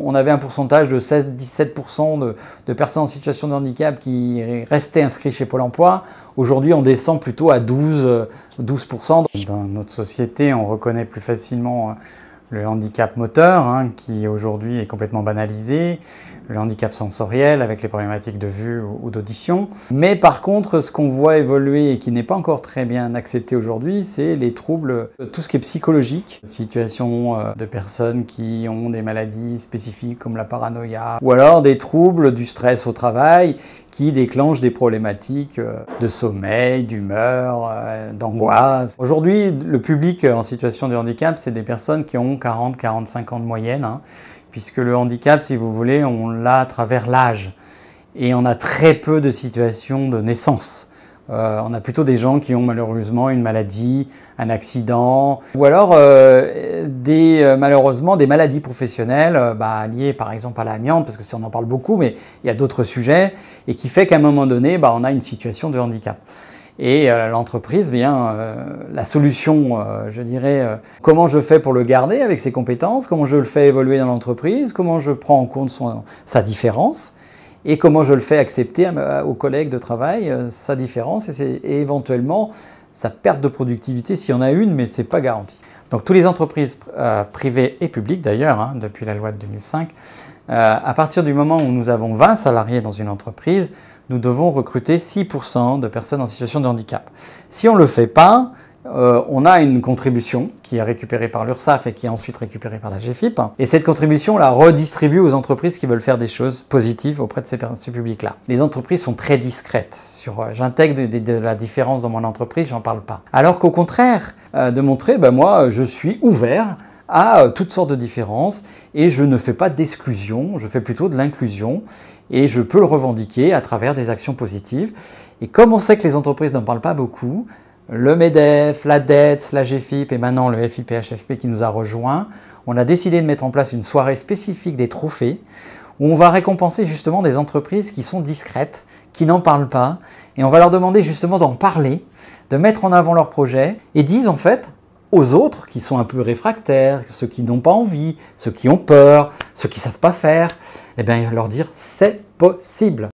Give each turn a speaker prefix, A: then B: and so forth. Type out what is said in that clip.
A: On avait un pourcentage de 16-17% de personnes en situation de handicap qui restaient inscrits chez Pôle emploi. Aujourd'hui, on descend plutôt à 12%. Dans notre société, on reconnaît plus facilement le handicap moteur, qui aujourd'hui est complètement banalisé, le handicap sensoriel avec les problématiques de vue ou d'audition. Mais par contre, ce qu'on voit évoluer et qui n'est pas encore très bien accepté aujourd'hui, c'est les troubles, tout ce qui est psychologique, situation de personnes qui ont des maladies spécifiques comme la paranoïa, ou alors des troubles du stress au travail qui déclenchent des problématiques de sommeil, d'humeur, d'angoisse. Aujourd'hui, le public en situation de handicap, c'est des personnes qui ont 40-45 ans de moyenne, puisque le handicap, si vous voulez, on l'a à travers l'âge. Et on a très peu de situations de naissance. On a plutôt des gens qui ont malheureusement une maladie, un accident, ou alors malheureusement des maladies professionnelles liées par exemple à l'amiante, parce que on en parle beaucoup, mais il y a d'autres sujets, et qui fait qu'à un moment donné, on a une situation de handicap. Et l'entreprise, la solution, je dirais, comment je fais pour le garder avec ses compétences, comment je le fais évoluer dans l'entreprise, comment je prends en compte sa différence, et comment je le fais accepter aux collègues de travail, sa différence, et éventuellement sa perte de productivité s'il y en a une, mais ce n'est pas garanti. Donc toutes les entreprises privées et publiques d'ailleurs, depuis la loi de 2005, à partir du moment où nous avons 20 salariés dans une entreprise, nous devons recruter 6% de personnes en situation de handicap. Si on ne le fait pas, on a une contribution qui est récupérée par l'URSSAF et qui est ensuite récupérée par la GFIP. Et cette contribution, on la redistribue aux entreprises qui veulent faire des choses positives auprès de ces publics-là. Les entreprises sont très discrètes. J'intègre de la différence dans mon entreprise, j'en parle pas. Alors qu'au contraire, de montrer, moi, je suis ouvert à toutes sortes de différences et je ne fais pas d'exclusion, je fais plutôt de l'inclusion et je peux le revendiquer à travers des actions positives. Et comme on sait que les entreprises n'en parlent pas beaucoup, le MEDEF, la DETS, la GFIP et maintenant le FIPHFP qui nous a rejoints, on a décidé de mettre en place une soirée spécifique des trophées où on va récompenser justement des entreprises qui sont discrètes, qui n'en parlent pas et on va leur demander justement d'en parler, de mettre en avant leurs projets et disent en fait aux autres qui sont un peu réfractaires, ceux qui n'ont pas envie, ceux qui ont peur, ceux qui ne savent pas faire, leur dire c'est possible.